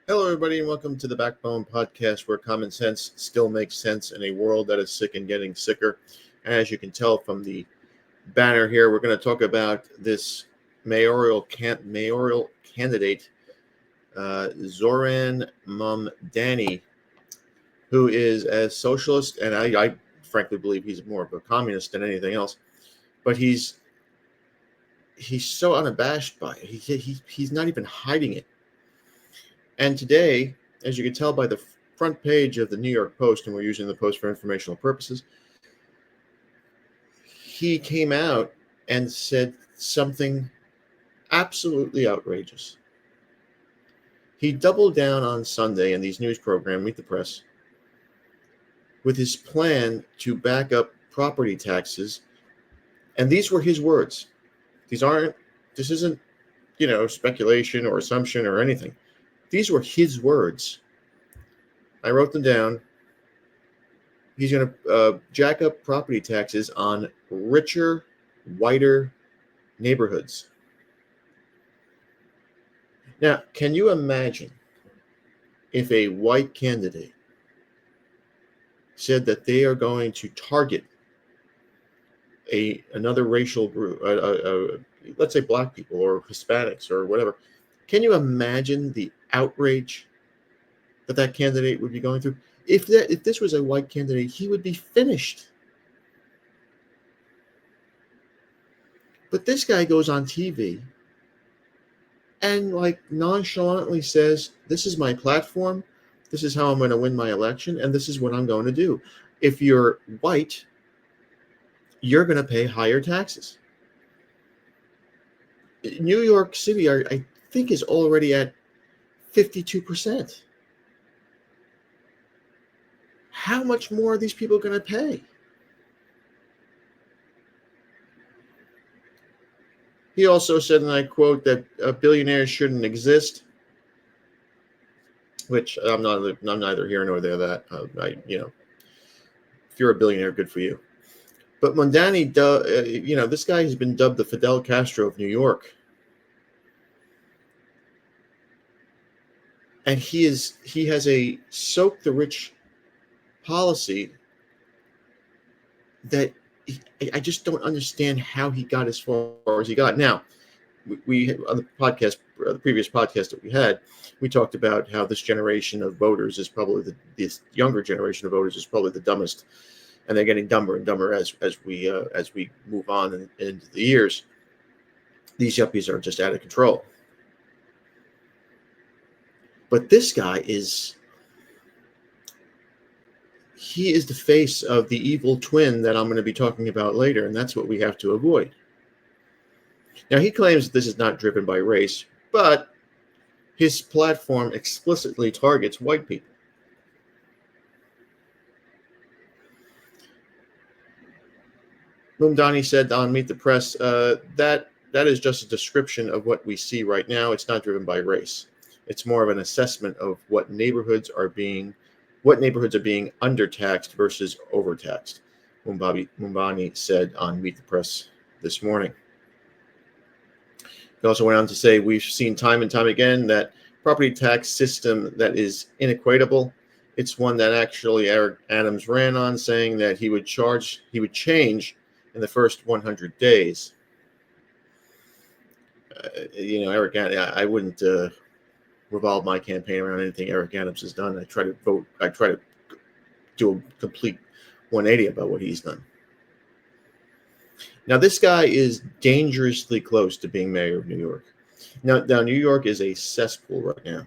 Hello, everybody, and welcome to the Backbone Podcast, where common sense still makes sense in a world that is sick and getting sicker. As you can tell from the banner here, we're going to talk about this mayoral candidate, Zoran Mamdani, who is as socialist, and I frankly believe he's more of a communist than anything else. But he's so unabashed by it. He's not even hiding it. And today, as you can tell by the front page of the New York Post, and we're using the Post for informational purposes, he came out and said something absolutely outrageous. He doubled down on Sunday in these news programs, Meet the Press, with his plan to back up property taxes. And these were his words. This isn't, speculation or assumption or anything. These were his words. I wrote them down. He's going to jack up property taxes on richer, whiter neighborhoods. Now, can you imagine if a white candidate said that they are going to target another racial group, let's say black people or Hispanics or whatever? Can you imagine the outrage that candidate would be going through? If this was a white candidate, he would be finished. But this guy goes on TV and nonchalantly says, this is my platform, this is how I'm going to win my election, and this is what I'm going to do. If you're white, you're going to pay higher taxes. New York City, I think, is already at 52%. How much more are these people going to pay? He also said, and I quote, that billionaires shouldn't exist, which I'm neither here nor there. That if you're a billionaire, good for you. But Mamdani, this guy has been dubbed the Fidel Castro of New York, and he has a soak the rich policy that I just don't understand how he got as far as he got. Now, we on the previous podcast that we had, we talked about how this generation of voters is probably this younger generation of voters is probably the dumbest, and they're getting dumber and dumber as we move on into the years. These yuppies are just out of control. But this guy is the face of the evil twin that I'm going to be talking about later, and that's what we have to avoid. Now, he claims that this is not driven by race, but his platform explicitly targets white people. Mamdani said on Meet the Press that is just a description of what we see right now. It's not driven by race. It's more of an assessment of what neighborhoods are being undertaxed versus overtaxed, Mamdani said on Meet the Press this morning. He also went on to say, we've seen time and time again that property tax system that is inequitable. It's one that actually Eric Adams ran on, saying that he would change in the first 100 days. Eric, I wouldn't revolve my campaign around anything Eric Adams has done. I try to do a complete 180 about what he's done. Now, this guy is dangerously close to being mayor of New York. Now New York is a cesspool right now.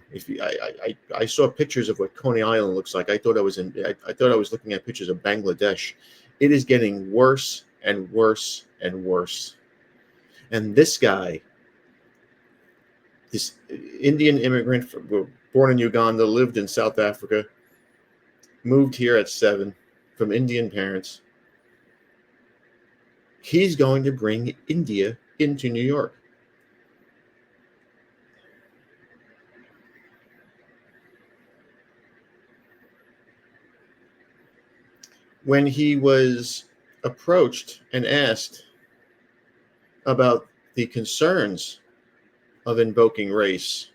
I saw pictures of what Coney Island looks like. I thought I was looking at pictures of Bangladesh. It is getting worse and worse and worse. And this guy, this Indian immigrant, born in Uganda, lived in South Africa, moved here at 7 from Indian parents. He's going to bring India into New York. When he was approached and asked about the concerns of invoking race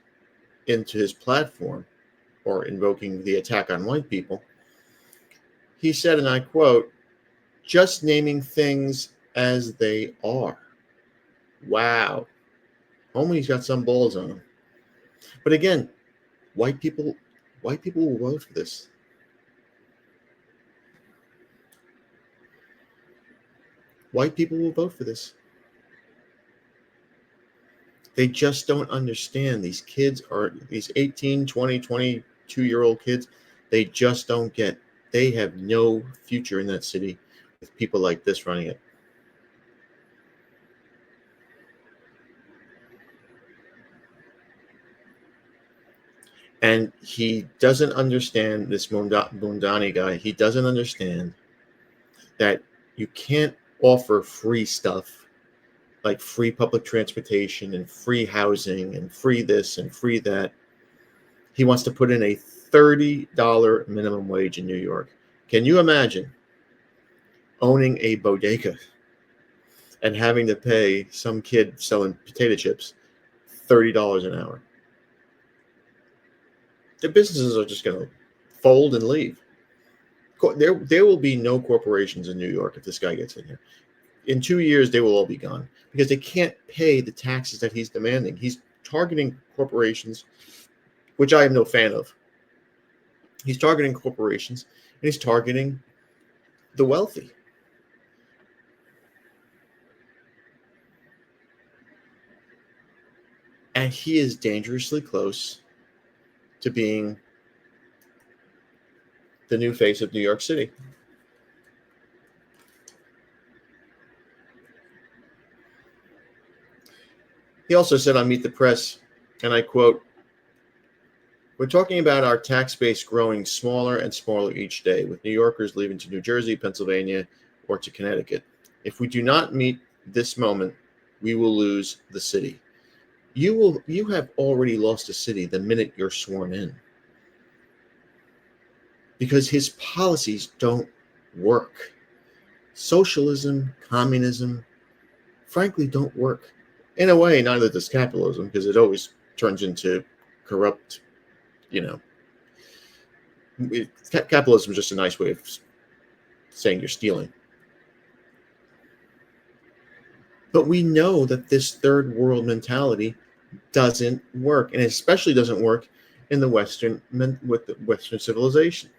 into his platform, or invoking the attack on white people. He said, and I quote, "Just naming things as they are." Wow. Homie's got some balls on him. But again, white people will vote for this. White people will vote for this. They just don't understand. These kids are these 18, 20, 22-year-old kids. They just don't get. They have no future in that city with people like this running it. And he doesn't understand, this Mamdani guy. He doesn't understand that you can't offer free stuff like free public transportation and free housing and free this and free that. He wants to put in a $30 minimum wage in New York. Can you imagine owning a bodega and having to pay some kid selling potato chips $30 an hour? The businesses are just going to fold and leave. There will be no corporations in New York if this guy gets in here. In 2 years, they will all be gone because they can't pay the taxes that he's demanding. He's targeting corporations, which I am no fan of. He's targeting corporations, and he's targeting the wealthy. And he is dangerously close to being the new face of New York City. He also said on Meet the Press, and I quote, "We're talking about our tax base growing smaller and smaller each day, with New Yorkers leaving to New Jersey, Pennsylvania, or to Connecticut. If we do not meet this moment, we will lose the city." You have already lost a city the minute you're sworn in. Because his policies don't work. Socialism, communism, frankly, don't work. In a way, neither does capitalism, because it always turns into corrupt, capitalism is just a nice way of saying you're stealing. But we know that this third world mentality doesn't work, and it especially doesn't work in the Western civilization.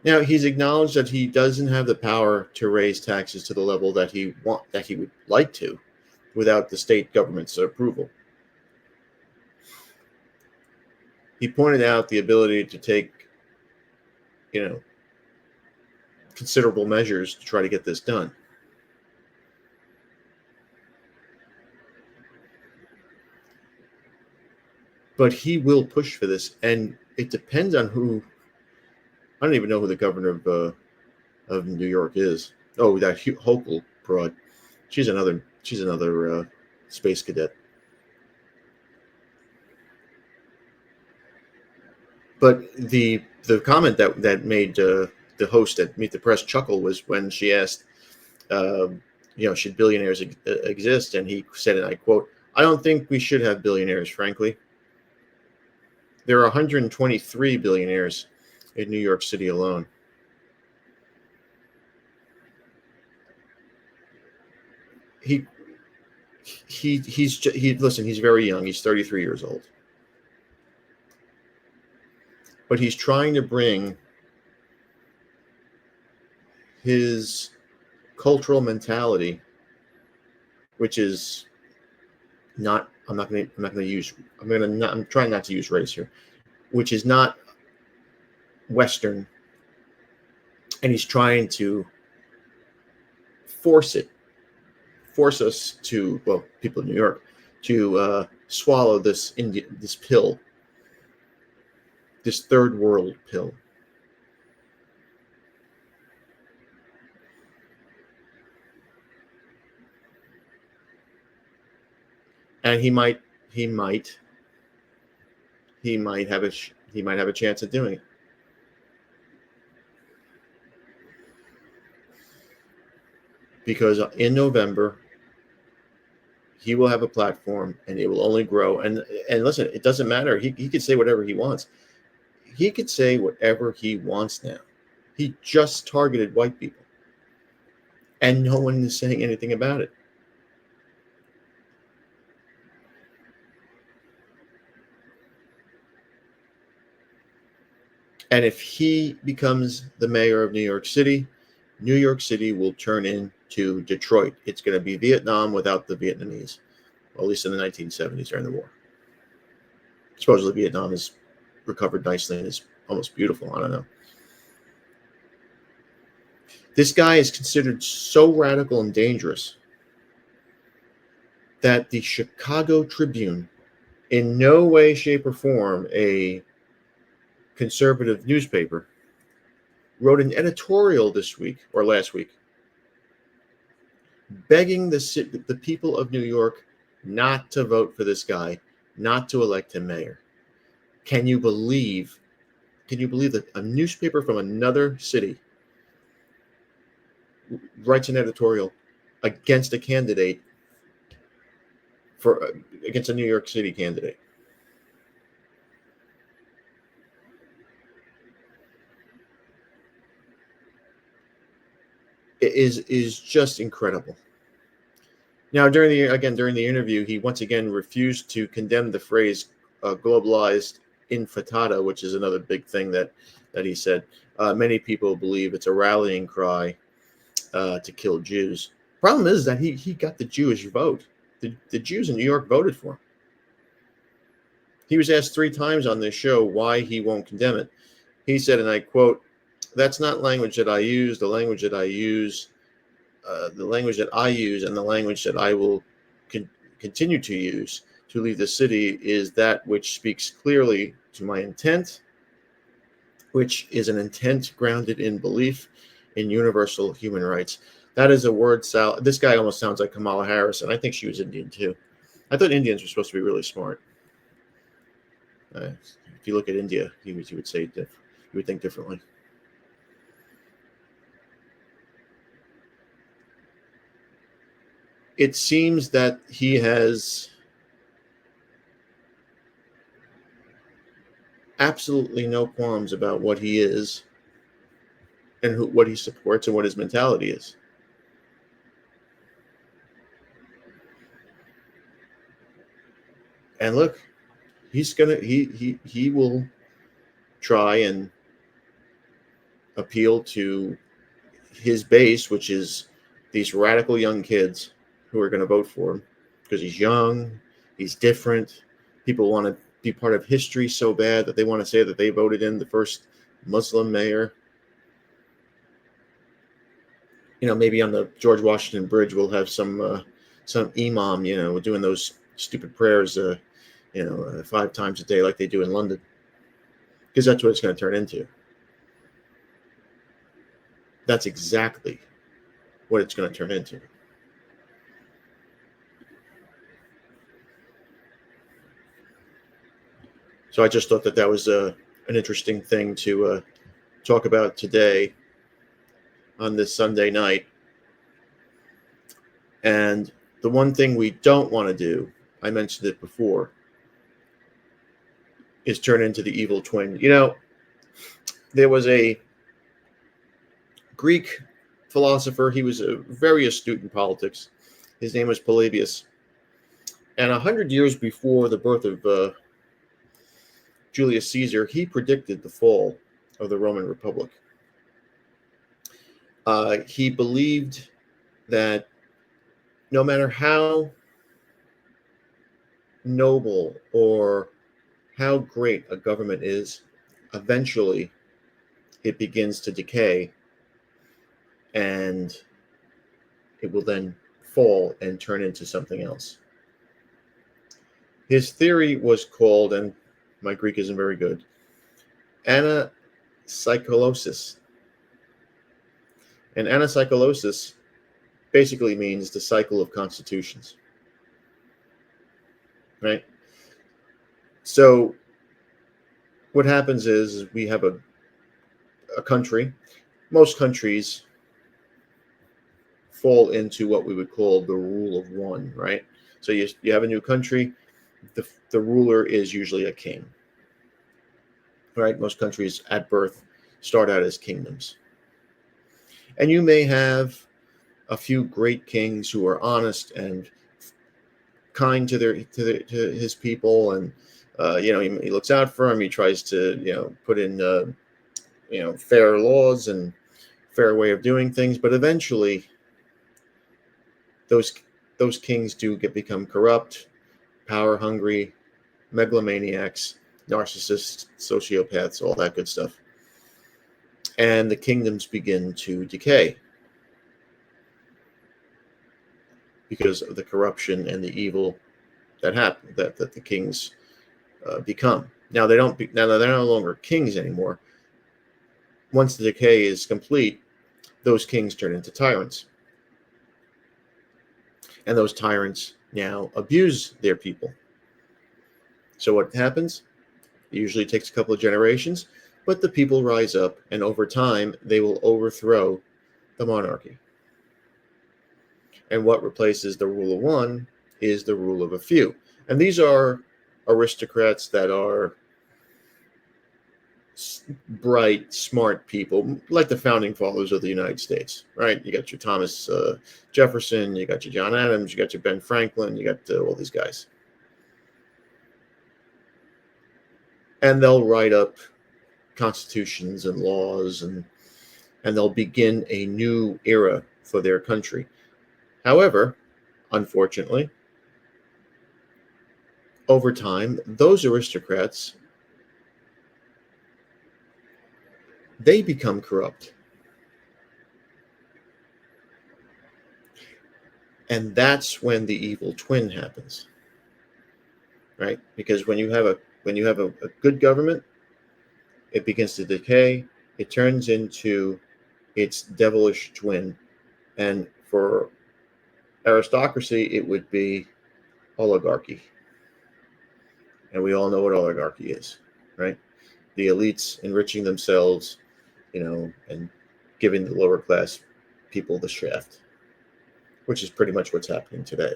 Now, he's acknowledged that he doesn't have the power to raise taxes to the level that he would like to, without the state government's approval. He pointed out the ability to take, considerable measures to try to get this done. But he will push for this, and it depends on who. I don't even know who the governor of New York is. Oh, that Hochul broad. She's another space cadet. But the comment that made the host at Meet the Press chuckle was when she asked, should billionaires exist? And he said, and I quote, "I don't think we should have billionaires, frankly. There are 123 billionaires in New York City alone." Listen, he's very young. He's 33 years old. But he's trying to bring his cultural mentality, which is not. I'm trying not to use race here, which is not Western, and he's trying to force us to, well, people in New York, to swallow this pill, this third world pill. And he might have a chance at doing it. Because in November, he will have a platform, and it will only grow. And listen, it doesn't matter. He could say whatever he wants. He could say whatever he wants now. He just targeted white people, and no one is saying anything about it. And if he becomes the mayor of New York City will turn into Detroit. It's going to be Vietnam without the Vietnamese, well, at least in the 1970s during the war. Supposedly Vietnam has recovered nicely and is almost beautiful. I don't know. This guy is considered so radical and dangerous that the Chicago Tribune, in no way, shape, or form a conservative newspaper, wrote an editorial this week or last week begging the people of New York not to vote for this guy, not to elect him mayor. Can you believe that a newspaper from another city writes an editorial against a candidate against a New York City candidate? It is just incredible. Now, during the interview, he once again refused to condemn the phrase globalized intifada, which is another big thing that he said. Many people believe it's a rallying cry to kill Jews. Problem is that he got the Jewish vote. The Jews in New York voted for him. He was asked 3 times on this show why he won't condemn it. He said, and I quote, "That's not language that I use. The language that I use and the language that I will continue to use to leave the city is that which speaks clearly to my intent, which is an intent grounded in belief in universal human rights." That is a word salad. This guy almost sounds like Kamala Harris, and I think she was Indian too. I thought Indians were supposed to be really smart. If you look at India, you would say you would think differently. It seems that he has absolutely no qualms about what he is and what he supports and what his mentality is. And look, he will try and appeal to his base, which is these radical young kids who are going to vote for him because he's young, he's different. People want to be part of history so bad that they want to say that they voted in the first Muslim mayor. Maybe on the George Washington Bridge we'll have some imam, doing those stupid prayers, 5 times a day like they do in London, because that's what it's going to turn into. That's exactly what it's going to turn into. So I just thought that was an interesting thing to talk about today on this Sunday night. And the one thing we don't want to do, I mentioned it before, is turn into the evil twin. There was a Greek philosopher. He was very astute in politics. His name was Polybius. And 100 years before the birth of Julius Caesar, he predicted the fall of the Roman Republic. He believed that no matter how noble or how great a government is, eventually it begins to decay and it will then fall and turn into something else. His theory was called, and my Greek isn't very good, anacyclosis. And anacyclosis basically means the cycle of constitutions. Right? So what happens is we have a country. Most countries fall into what we would call the rule of one, right? So you have a new country. The ruler is usually a king. Right? Most countries at birth start out as kingdoms. And you may have a few great kings who are honest and kind to to his people, and he looks out for him. He tries to put in fair laws and fair way of doing things. But eventually, those those kings do become corrupt, power hungry, megalomaniacs, narcissists, sociopaths, all that good stuff, and the kingdoms begin to decay because of the corruption and the evil that happen that the kings become. Now now they're no longer kings anymore. Once the decay is complete, those kings turn into tyrants, and those tyrants now abuse their people. So what happens? It usually takes a couple of generations, but the people rise up, and over time they will overthrow the monarchy. And what replaces the rule of one is the rule of a few. And these are aristocrats that are bright, smart people, like the founding fathers of the United States, right? You got your Thomas Jefferson, you got your John Adams, you got your Ben Franklin, you got all these guys. And they'll write up constitutions and laws, and they'll begin a new era for their country. However, unfortunately, over time, those aristocrats, they become corrupt. And that's when the evil twin happens. Right? Because when you have a good government, it begins to decay, it turns into its devilish twin. And for aristocracy, it would be oligarchy. And we all know what oligarchy is, right? The elites enriching themselves, and giving the lower class people the shaft, which is pretty much what's happening today.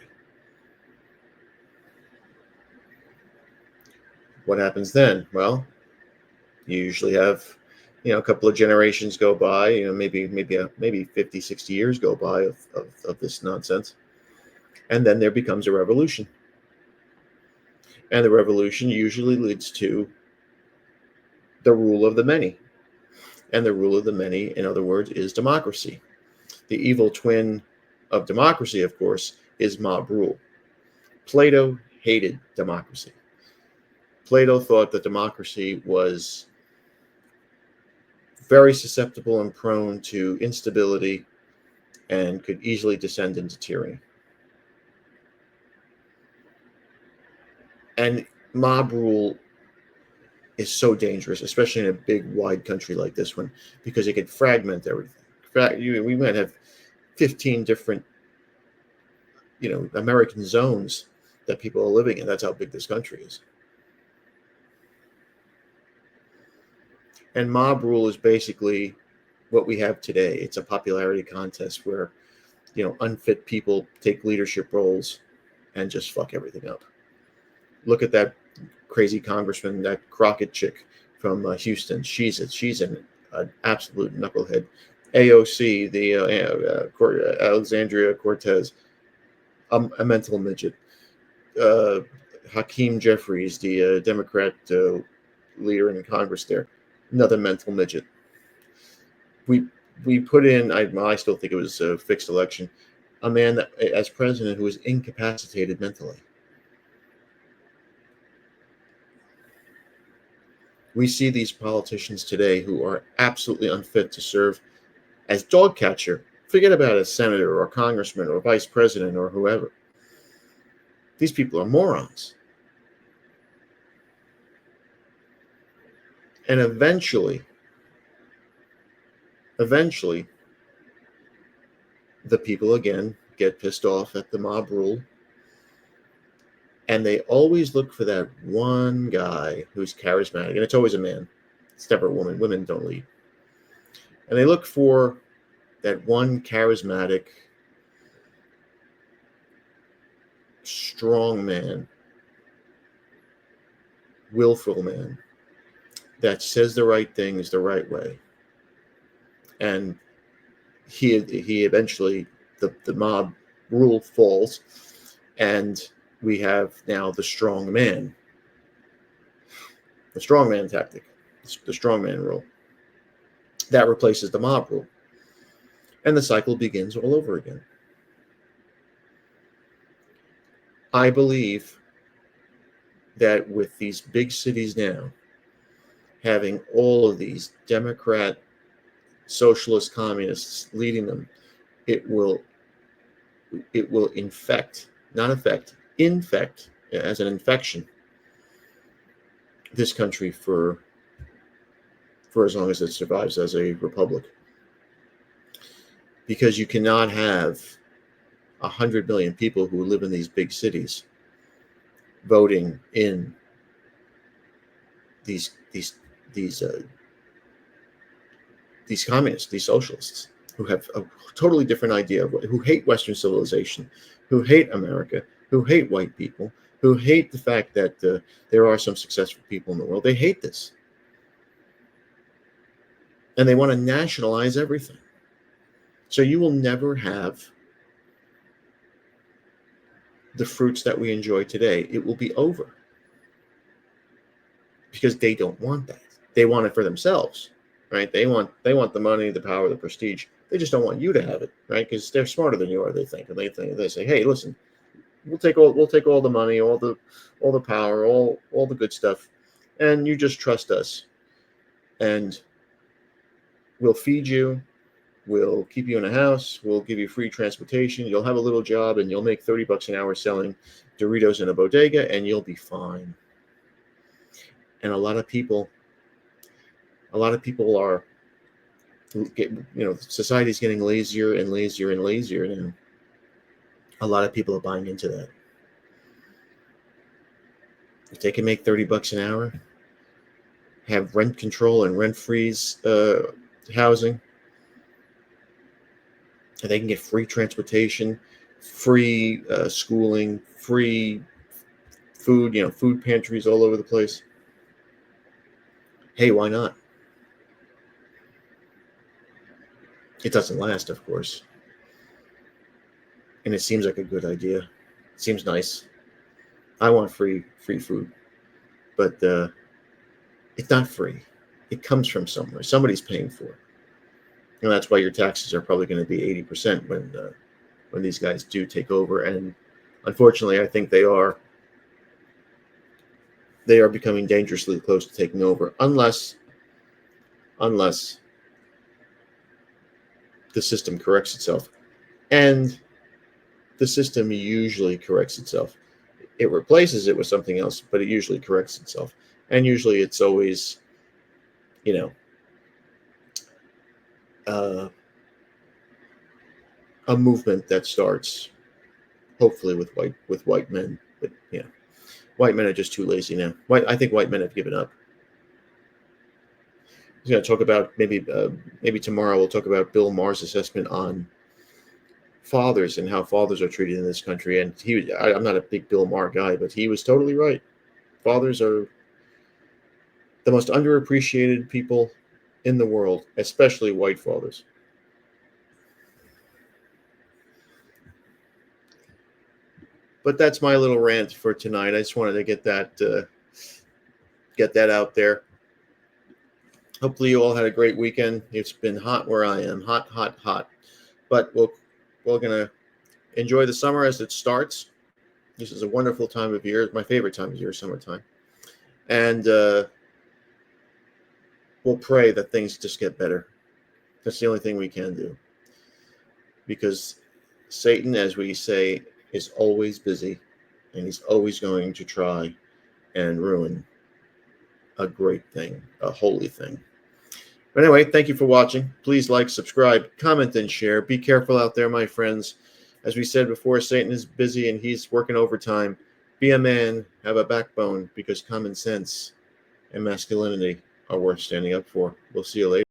What happens then? Well, you usually have, a couple of generations go by, maybe 50, 60 years go by of this nonsense. And then there becomes a revolution. And the revolution usually leads to the rule of the many. And the rule of the many, in other words, is democracy. The evil twin of democracy, of course, is mob rule. Plato hated democracy. Plato thought that democracy was very susceptible and prone to instability and could easily descend into tyranny. And mob rule is so dangerous, especially in a big, wide country like this one, because it could fragment everything. We might have 15 different, American zones that people are living in. That's how big this country is. And mob rule is basically what we have today. It's a popularity contest where, unfit people take leadership roles and just fuck everything up. Look at that crazy congressman, that Crockett chick from Houston. She's an absolute knucklehead. AOC, the Alexandria Cortez, a mental midget. Hakeem Jeffries, the Democrat leader in Congress there, another mental midget. We put in, I still think it was a fixed election, a man that, as president, who was incapacitated mentally. We see these politicians today who are absolutely unfit to serve as dog catcher. Forget about a senator or a congressman or vice president or whoever. These people are morons. And eventually, the people again get pissed off at the mob rule. And they always look for that one guy who's charismatic. And it's always a man. It's never a woman. Women don't lead. And they look for that one charismatic, strong man, willful man that says the right things the right way. And he eventually, the mob rule falls, and we have now the strong man tactic, the strong man rule that replaces the mob rule, and the cycle begins all over again. I believe that with these big cities now having all of these Democrat, socialist, communists leading them, it will infect, not affect, infect, as an infection, this country for as long as it survives as a republic. Because you cannot have 100 million people who live in these big cities voting in these communists, these socialists, who have a totally different idea of who hate Western civilization, who hate America, who hate white people, who hate the fact that there are some successful people in the world. They hate this. And they want to nationalize everything. So you will never have the fruits that we enjoy today. It will be over. Because they don't want that. They want it for themselves, right? They want the money, the power, the prestige. They just don't want you to have it, right? Because they're smarter than you are, they think. And they say, hey, listen, we'll take all the money, all the power, all the good stuff, and you just trust us. And we'll feed you, we'll keep you in a house, we'll give you free transportation, you'll have a little job, and you'll make $30 an hour selling Doritos in a bodega, and you'll be fine. And a lot of people are, society's getting lazier and lazier and lazier now. A lot of people are buying into that. If they can make $30 an hour, have rent control and rent freeze housing, and they can get free transportation, free schooling, free food, food pantries all over the place. Hey, why not? It doesn't last, of course. And it seems like a good idea. It seems nice. I want free food. But it's not free. It comes from somewhere. Somebody's paying for it. And that's why your taxes are probably going to be 80% when these guys do take over. And unfortunately, I think they are becoming dangerously close to taking over, unless the system corrects itself. And the system usually corrects itself. It replaces it with something else, but it usually corrects itself. And usually it's always, a movement that starts, hopefully, with white men. But white men are just too lazy now. I think white men have given up. I was going to talk about maybe tomorrow. We'll talk about Bill Maher's assessment on fathers and how fathers are treated in this country. And I'm not a big Bill Maher guy, but he was totally right. Fathers are the most underappreciated people in the world, especially white fathers. But that's my little rant for tonight. I just wanted to get that out there. Hopefully you all had a great weekend. It's been hot where I am. Hot, hot, hot. But we're going to enjoy the summer as it starts. This is a wonderful time of year. It's my favorite time of year, summertime. And we'll pray that things just get better. That's the only thing we can do. Because Satan, as we say, is always busy, and he's always going to try and ruin a great thing, a holy thing. But anyway, thank you for watching. Please like, subscribe, comment, and share. Be careful out there, my friends. As we said before, Satan is busy and he's working overtime. Be a man, have a backbone, because common sense and masculinity are worth standing up for. We'll see you later.